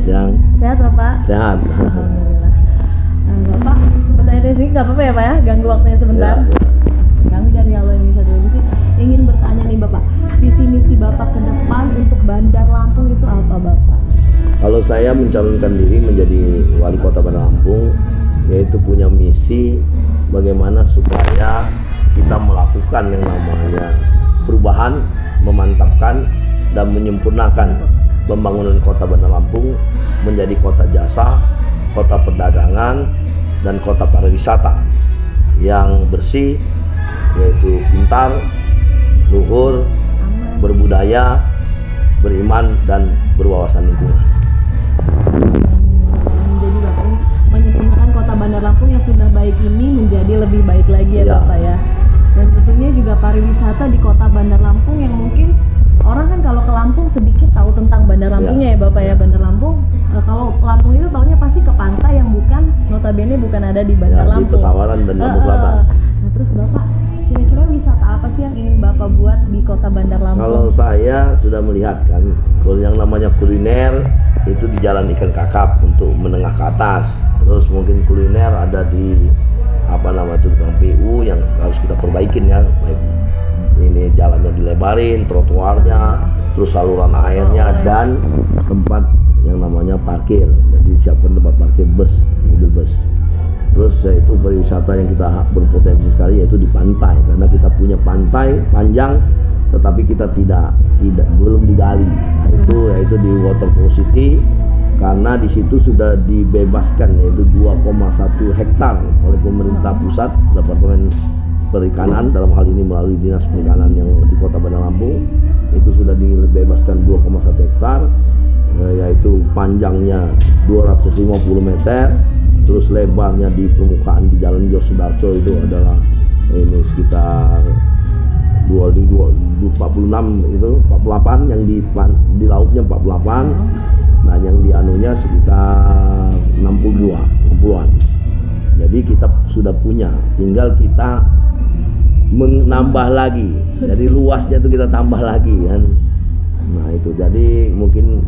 selamat siang. Sehat Bapak? Sehat. Alhamdulillah. Bapak, pertanyaan dari sini nggak apa-apa ya Pak ya? Ganggu waktunya sebentar. Ya. Kami dari Halo Indonesia Televisi ingin bertanya nih Bapak, visi misi Bapak ke depan untuk Bandar Lampung itu apa Bapak? Kalau saya mencalonkan diri menjadi wali kota Bandar Lampung, yaitu punya misi bagaimana supaya kita melakukan yang namanya perubahan, memantapkan dan menyempurnakan pembangunan kota Bandar Lampung menjadi kota jasa, kota perdagangan, dan kota pariwisata yang bersih, yaitu pintar, luhur, berbudaya, beriman, dan berwawasan lingkungan. Jadi Bapak ini menyempurnakan kota Bandar Lampung yang sudah baik ini menjadi lebih baik lagi ya Bapak ya. Dan tentunya juga pariwisata di kota Bandar Lampung yang mungkin orang kan kalau ke Lampung sedikit tahu tentang Bandar Lampungnya ya Bapak ya. Bandar Lampung, kalau Lampung itu taunya pasti ke pantai yang bukan, notabene bukan ada di Bandar Lampung. Di Pesawaran dan Lampung Selatan. Nah terus Bapak, kira-kira wisata apa sih yang ingin Bapak buat di kota Bandar Lampung? Kalau saya sudah melihat kan, kalau yang namanya kuliner itu di Jalan Ikan Kakap untuk menengah ke atas. Terus mungkin kuliner ada di apa nama itu PU yang harus kita perbaikin ya. Baik ini jalannya dilebarin, trotoarnya, terus saluran airnya, dan tempat yang namanya parkir. Jadi siapkan tempat parkir bus, mobil bus. Terus yaitu pariwisata yang kita berpotensi sekali yaitu di pantai, karena kita punya pantai panjang tetapi kita belum digali. Itu yaitu di Waterfall City, karena di situ sudah dibebaskan yaitu 2,1 hektar oleh pemerintah pusat, Departemen Perikanan dalam hal ini melalui Dinas Perikanan yang di Kota Bandar Lampung. Itu sudah dibebaskan 2,1 hektar, yaitu panjangnya 250 meter, terus lebarnya di permukaan di Jalan Jos Sudarso itu adalah ini sekitar 46 itu 48, yang di lautnya 48, nah yang di anunya sekitar 60-an. Jadi kita sudah punya, tinggal kita menambah lagi. Jadi luasnya itu kita tambah lagi kan. Nah itu jadi mungkin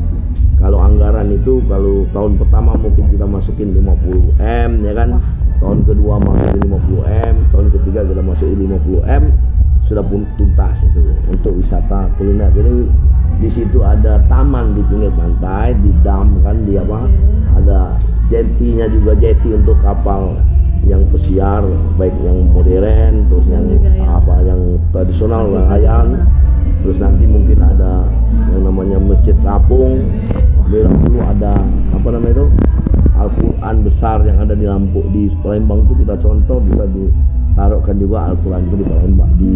kalau anggaran itu kalau tahun pertama mungkin kita masukin 50 M ya kan. Tahun kedua masukin 50 M, tahun ketiga kita masukin 50 M, sudah pun tuntas itu untuk wisata kuliner. Jadi di situ ada taman di pinggir pantai, di dam kan, di apa? Ada jetinya juga, jeti untuk kapal yang pesiar, baik yang modern, terus yang apa yang tradisional nelayan. Terus nanti mungkin ada yang namanya Masjid Kapung. Dulu ada apa namanya itu? Al-Quran besar yang ada di Lampung, di Palembang itu kita contoh, bisa ditaruhkan juga Al-Quran itu di Palembang, di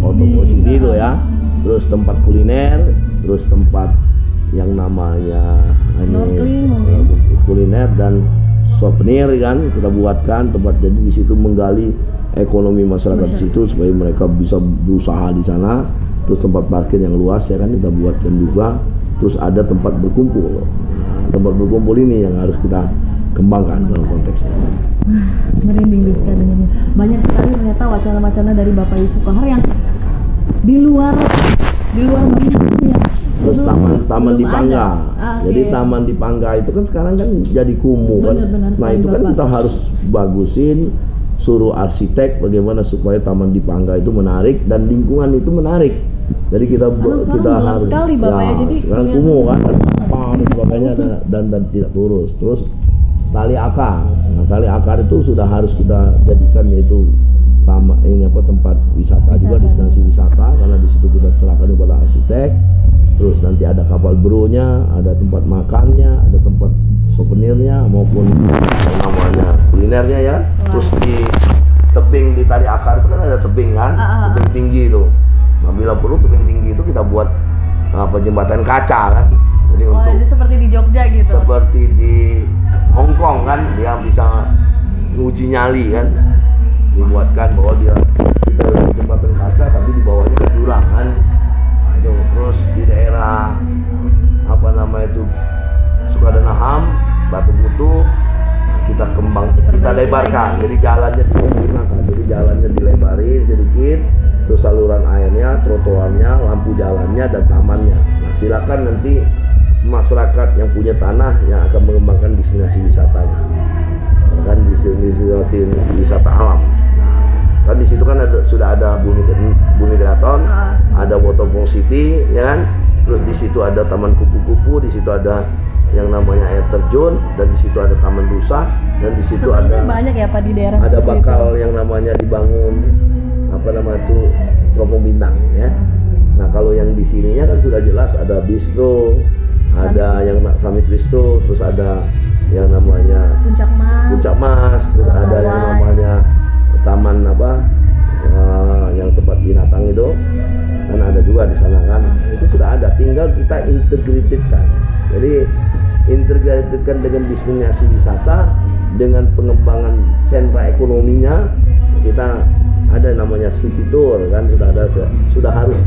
Waterfall City itu ya. Terus tempat kuliner, terus tempat yang namanya kuliner dan souvenir kan kita buatkan tempat. Jadi di situ menggali ekonomi masyarakat di situ supaya mereka bisa berusaha di sana. Terus tempat parkir yang luas ya kan kita buatkan juga. Terus ada tempat berkumpul. Tempat berkumpul ini yang harus kita kembangkan dalam konteksnya. Merinding sekali dengannya. Banyak sekali ternyata wacana-wacana dari Bapak Yusuf Kahar yang di luar ya. Terus taman di Pangga. Jadi taman di Pangga itu kan sekarang kan jadi kumuh kan. Nah itu kan kita harus bagusin, suruh arsitek bagaimana supaya taman di Pangga itu menarik dan lingkungan itu menarik. Jadi kita harus sekali Bapak ya, jadi sekarang kumuh kan, dan sebagainya dan tidak lurus. Terus tali akar. Nah, tali akar itu sudah harus kita jadikan yaitu tempat wisata juga, destinasi wisata, karena di situ kita serahkan kepada arsitek. Terus nanti ada kapal bronya, ada tempat makannya, ada tempat souvenirnya maupun namanya kulinernya ya. Terus di tebing di tali akar itu kan ada tebing kan, tebing tinggi itu. Nah, bila perlu tebing tinggi itu kita buat jembatan kaca kan. Jadi untuk seperti di Jogja gitu. Seperti di Hong Kong kan, dia bisa uji nyali kan. Dibuatkan bahwa kita jembatan kaca tapi di bawahnya ada jurang kan. Itu terus di daerah apa nama itu Sukadanaham, Batu Butuh kita lebarkan. Jadi jalannya disempurnakan. Jadi jalannya dilebarin sedikit, terus saluran airnya, trotoarnya, lampu jalannya dan tamannya. Nah, silakan nanti masyarakat yang punya tanah yang akan mengembangkan destinasi wisatanya, ya kan, destinasi wisata alam. Kan di situ kan sudah ada Bumi Keraton, ada Waterfall City, ya kan. Terus di situ ada Taman Kupu-kupu, di situ ada yang namanya air terjun, dan di situ ada Taman Rusa, dan di situ ada banyak ya Pak di daerah. Ada bakal yang namanya dibangun apa nama itu teropong bintang, ya. Nah kalau yang di sininya kan sudah jelas ada bistro, ada yang Summit Bistro, terus ada yang namanya Puncak Mas, terus ada yang namanya taman apa yang tempat binatang itu kan ada juga di sana kan. Itu sudah ada, tinggal kita integratedkan. Jadi integratedkan dengan destinasi wisata, dengan pengembangan sentra ekonominya. Kita ada namanya city tour kan, sudah harus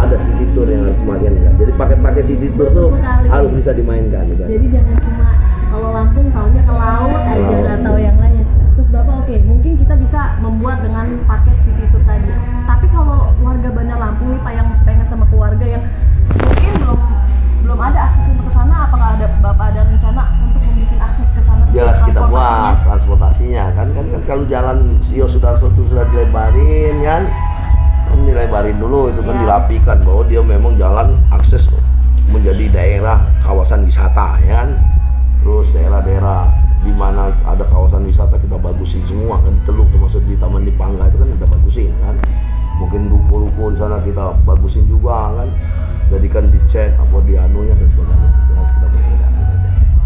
ada city tour yang harus dimainkan. Jadi pakai city tour tuh harus bisa dimainkan gitu. Jadi jangan cuma kalau Lampung taunya ke laut aja, nggak tahu yang lain. Terus Bapak mungkin kita bisa membuat dengan paket city tour tadi. Tapi kalau warga Bandar Lampung nih Pak yang pengen sama keluarga yang mungkin belum ada akses untuk ke sana, apakah Bapak ada rencana untuk membuat akses ke sana? Jelas kita buat transportasinya kan kalau jalan Yo Sudarso itu sudah dilebarin kan dilebarin dulu itu kan, dirapikan bahwa dia memang jalan akses menjadi daerah kawasan wisata, ya kan. Terus daerah-daerah di mana ada kawasan wisata kita bagusin semua kan, di Teluk termasuk di Taman Dipangga itu kan kita bagusin kan. Mungkin ruko-ruko di sana kita bagusin juga kan, jadikan dicek apa di anunya dan sebagainya. Itu harus kita berikan.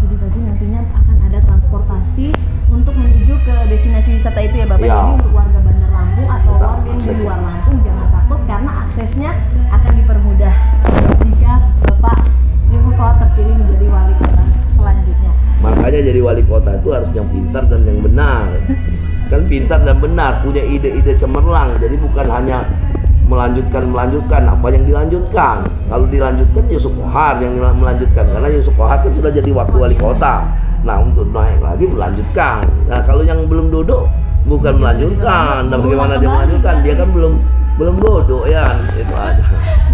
Jadi berarti nantinya akan ada transportasi untuk menuju ke destinasi wisata itu ya Bapak. Jadi untuk warga Bandar Lampung atau warga yang di luar Lampung jangan takut karena aksesnya akan dipermudah jika Bapak Yusuf terpilih menjadi wali kota selanjutnya. Makanya jadi wali kota itu harus yang pintar dan yang benar. Kan pintar dan benar, punya ide-ide cemerlang. Jadi bukan hanya melanjutkan apa yang dilanjutkan. Kalau dilanjutkan Yusuf Kohar yang melanjutkan, karena Yusuf Kohar kan sudah jadi wakil wali kota. Nah untuk naik lagi melanjutkan. Nah kalau yang belum duduk bukan melanjutkan. Dan bagaimana dia melanjutkan? Dia kan belum duduk ya. Itu aja.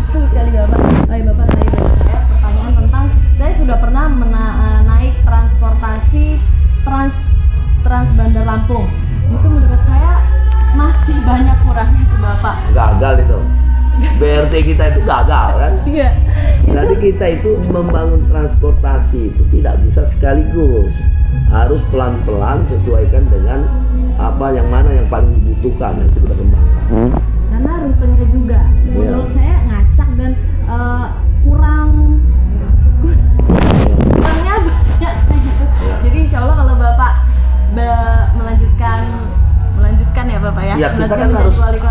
Betul sekali Bapak. Baik Bapak, saya banyak pertanyaan tentang saya sudah pernah naik transportasi Trans Bandar Lampung. Itu menurut saya masih banyak kurangnya tuh Bapak. Gagal itu. BRT kita itu gagal kan? Iya. Jadi kita itu membangun transportasi itu tidak bisa sekaligus, harus pelan-pelan sesuaikan dengan apa yang mana yang paling dibutuhkan, itu kita kembangkan. Karena rutenya juga menurut saya ngacak dan kurangnya banyak gitu. Jadi insya Allah kalau Bapak melanjutkan ya Bapak ya. Ya kita kan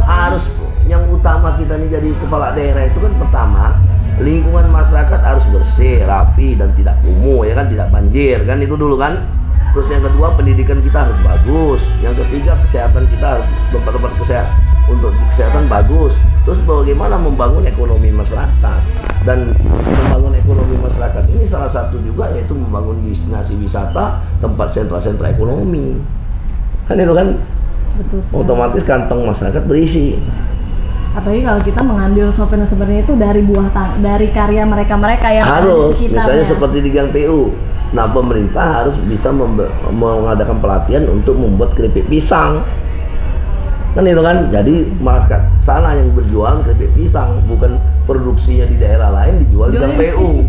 harus yang utama kita nih jadi kepala daerah itu kan pertama lingkungan masyarakat harus bersih, rapi dan tidak kumuh, ya kan, tidak banjir kan, itu dulu kan. Terus yang kedua pendidikan kita harus bagus, yang ketiga kesehatan kita harus tempat-tempat untuk kesehatan bagus. Terus bagaimana membangun ekonomi masyarakat, dan membangun ekonomi masyarakat ini salah satu juga yaitu membangun destinasi wisata, tempat sentra-sentra ekonomi kan, itu kan. Betul, otomatis kantong masyarakat berisi. Apalagi kalau kita mengambil souvenir itu dari karya mereka yang harus, misalnya seperti di Gang PU. Nah pemerintah harus bisa mengadakan pelatihan untuk membuat keripik pisang kan, itu kan. Jadi masyarakat sana yang berjualan keripik pisang, bukan produksinya di daerah lain dijual di Gang PU.